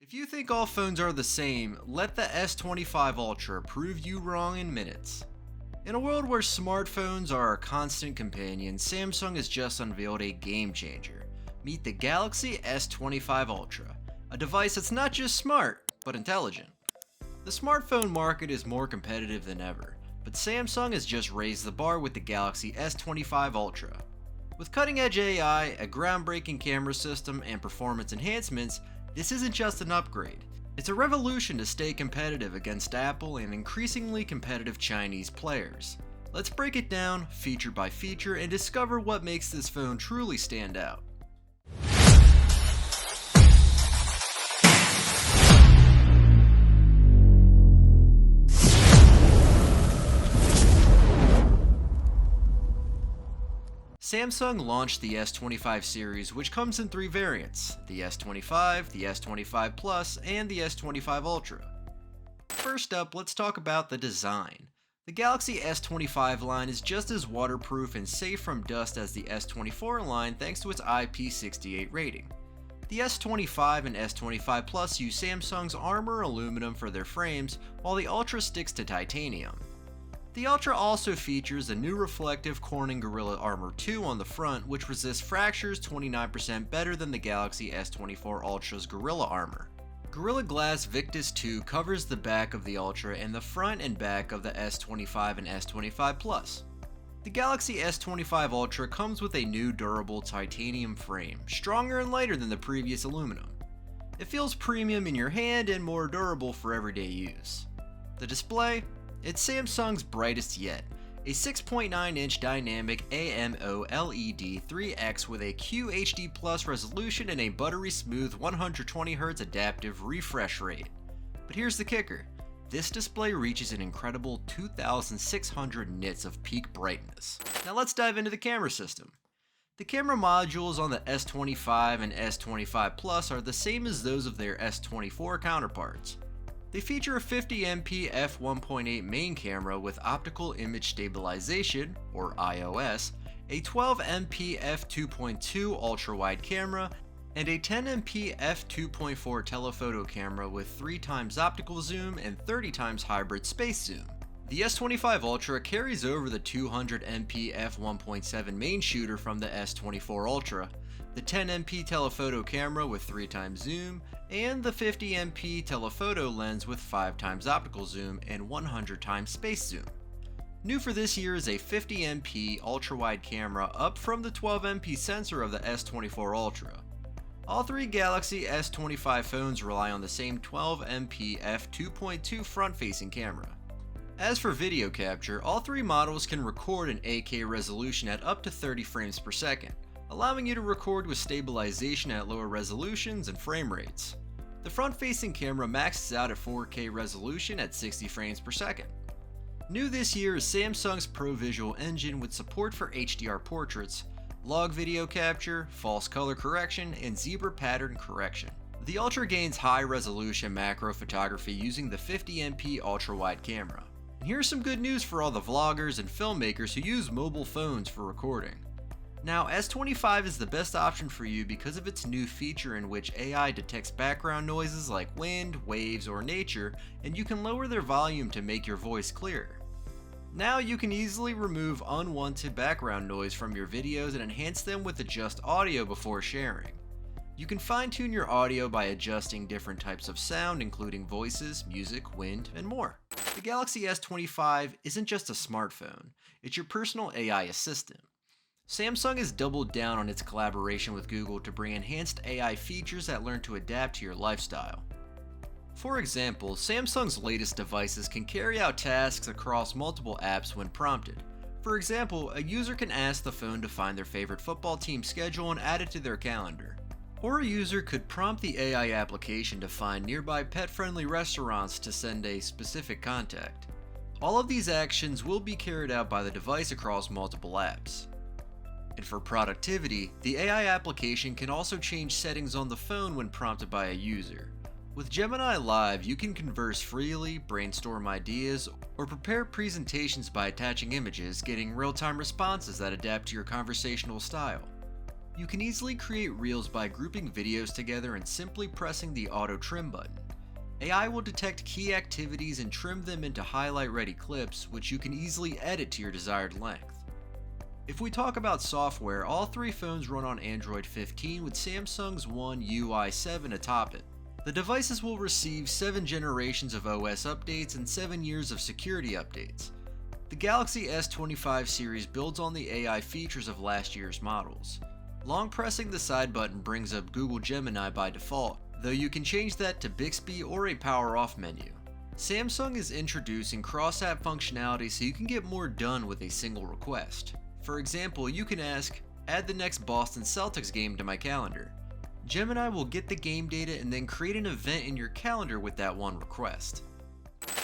If you think all phones are the same, let the S25 Ultra prove you wrong in minutes. In a world where smartphones are our constant companion, Samsung has just unveiled a game changer. Meet the Galaxy S25 Ultra, a device that's not just smart, but intelligent. The smartphone market is more competitive than ever, but Samsung has just raised the bar with the Galaxy S25 Ultra. With cutting-edge AI, a groundbreaking camera system, and performance enhancements, this isn't just an upgrade. It's a revolution to stay competitive against Apple and increasingly competitive Chinese players. Let's break it down, feature by feature, and discover what makes this phone truly stand out. Samsung launched the S25 series, which comes in three variants: the S25, the S25 Plus, and the S25 Ultra. First up, let's talk about the design. The Galaxy S25 line is just as waterproof and safe from dust as the S24 line thanks to its IP68 rating. The S25 and S25 Plus use Samsung's Armor aluminum for their frames, while the Ultra sticks to titanium. The Ultra also features a new reflective Corning Gorilla Armor 2 on the front, which resists fractures 29% better than the Galaxy S24 Ultra's Gorilla Armor. Gorilla Glass Victus 2 covers the back of the Ultra and the front and back of the S25 and S25 Plus. The Galaxy S25 Ultra comes with a new durable titanium frame, stronger and lighter than the previous aluminum. It feels premium in your hand and more durable for everyday use. The display? It's Samsung's brightest yet, a 6.9-inch dynamic AMOLED 3X with a QHD Plus resolution and a buttery smooth 120Hz adaptive refresh rate. But here's the kicker, this display reaches an incredible 2600 nits of peak brightness. Now let's dive into the camera system. The camera modules on the S25 and S25 Plus are the same as those of their S24 counterparts. They feature a 50MP f1.8 main camera with optical image stabilization, or IOS, a 12MP f2.2 ultra-wide camera, and a 10MP f2.4 telephoto camera with 3x optical zoom and 30x hybrid space zoom. The S25 Ultra carries over the 200MP f1.7 main shooter from the S24 Ultra, the 10MP telephoto camera with 3x zoom, and the 50MP telephoto lens with 5x optical zoom and 100x space zoom. New for this year is a 50MP ultra-wide camera up from the 12MP sensor of the S24 Ultra. All three Galaxy S25 phones rely on the same 12MP f2.2 front-facing camera. As for video capture, all three models can record in 8K resolution at up to 30 frames per second, allowing you to record with stabilization at lower resolutions and frame rates. The front-facing camera maxes out at 4K resolution at 60 frames per second. New this year is Samsung's Pro Visual Engine with support for HDR portraits, log video capture, false color correction, and zebra pattern correction. The Ultra gains high-resolution macro photography using the 50MP ultra-wide camera. And here's some good news for all the vloggers and filmmakers who use mobile phones for recording. Now, S25 is the best option for you because of its new feature in which AI detects background noises like wind, waves, or nature, and you can lower their volume to make your voice clearer. Now you can easily remove unwanted background noise from your videos and enhance them with Adjust Audio before sharing. You can fine-tune your audio by adjusting different types of sound, including voices, music, wind, and more. The Galaxy S25 isn't just a smartphone, it's your personal AI assistant. Samsung has doubled down on its collaboration with Google to bring enhanced AI features that learn to adapt to your lifestyle. For example, Samsung's latest devices can carry out tasks across multiple apps when prompted. For example, a user can ask the phone to find their favorite football team schedule and add it to their calendar. Or a user could prompt the AI application to find nearby pet-friendly restaurants to send a specific contact. All of these actions will be carried out by the device across multiple apps. And for productivity, the AI application can also change settings on the phone when prompted by a user. With Gemini Live, you can converse freely, brainstorm ideas, or prepare presentations by attaching images, getting real-time responses that adapt to your conversational style. You can easily create reels by grouping videos together and simply pressing the auto trim button. AI will detect key activities and trim them into highlight-ready clips, which you can easily edit to your desired length. If we talk about software, all three phones run on Android 15 with Samsung's One UI 7 atop it. The devices will receive 7 generations of OS updates and 7 years of security updates. The Galaxy S25 series builds on the AI features of last year's models. Long pressing the side button brings up Google Gemini by default, though you can change that to Bixby or a power off menu. Samsung is introducing cross-app functionality so you can get more done with a single request. For example, you can ask, add the next Boston Celtics game to my calendar. Gemini will get the game data and then create an event in your calendar with that one request.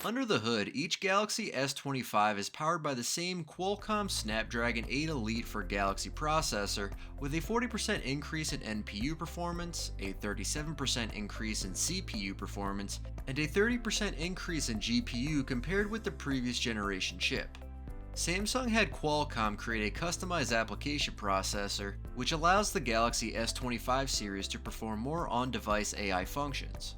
Under the hood, each Galaxy S25 is powered by the same Qualcomm Snapdragon 8 Elite for Galaxy processor, with a 40% increase in NPU performance, a 37% increase in CPU performance, and a 30% increase in GPU compared with the previous generation chip. Samsung had Qualcomm create a customized application processor, which allows the Galaxy S25 series to perform more on-device AI functions.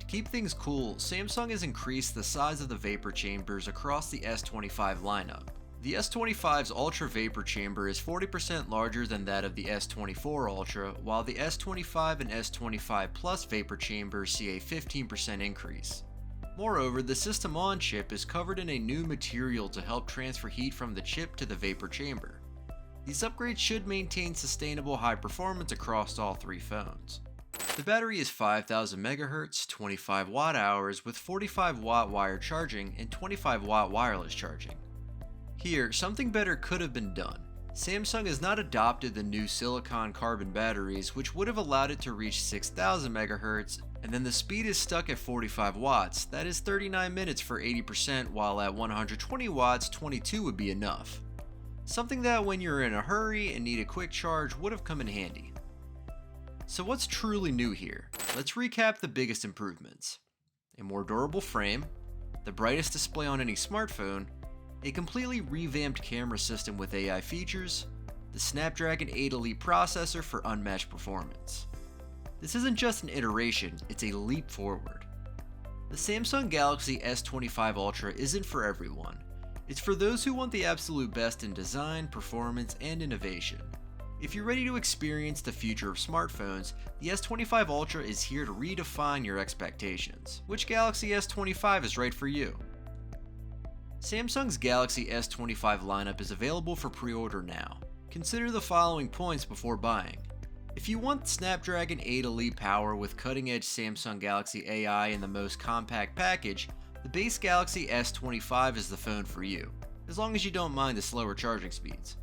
To keep things cool, Samsung has increased the size of the vapor chambers across the S25 lineup. The S25's Ultra vapor chamber is 40% larger than that of the S24 Ultra, while the S25 and S25 Plus vapor chambers see a 15% increase. Moreover, the system-on-chip is covered in a new material to help transfer heat from the chip to the vapor chamber. These upgrades should maintain sustainable high performance across all three phones. The battery is 5000 MHz, 25 Wh with 45 watt wired charging and 25 watt wireless charging. Here, something better could have been done. Samsung has not adopted the new silicon carbon batteries, which would have allowed it to reach 6000 MHz, and then the speed is stuck at 45 watts, that is 39 minutes for 80%, while at 120 watts, 22 would be enough. Something that when you're in a hurry and need a quick charge would have come in handy. So what's truly new here? Let's recap the biggest improvements. A more durable frame, the brightest display on any smartphone, a completely revamped camera system with AI features, the Snapdragon 8 Elite processor for unmatched performance. This isn't just an iteration, it's a leap forward. The Samsung Galaxy S25 Ultra isn't for everyone. It's for those who want the absolute best in design, performance, and innovation. If you're ready to experience the future of smartphones, the S25 Ultra is here to redefine your expectations. Which Galaxy S25 is right for you? Samsung's Galaxy S25 lineup is available for pre-order now. Consider the following points before buying. If you want Snapdragon 8 Elite power with cutting-edge Samsung Galaxy AI in the most compact package, the base Galaxy S25 is the phone for you, as long as you don't mind the slower charging speeds.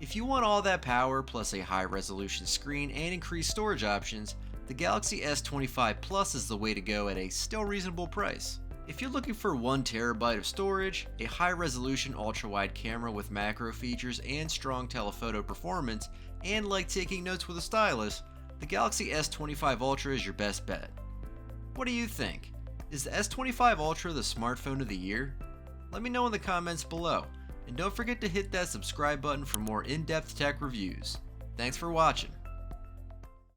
If you want all that power plus a high-resolution screen and increased storage options, the Galaxy S25 Plus is the way to go at a still reasonable price. If you're looking for 1TB of storage, a high-resolution ultra-wide camera with macro features and strong telephoto performance, and like taking notes with a stylus, the Galaxy S25 Ultra is your best bet. What do you think? Is the S25 Ultra the smartphone of the year? Let me know in the comments below, and don't forget to hit that subscribe button for more in-depth tech reviews. Thanks for watching.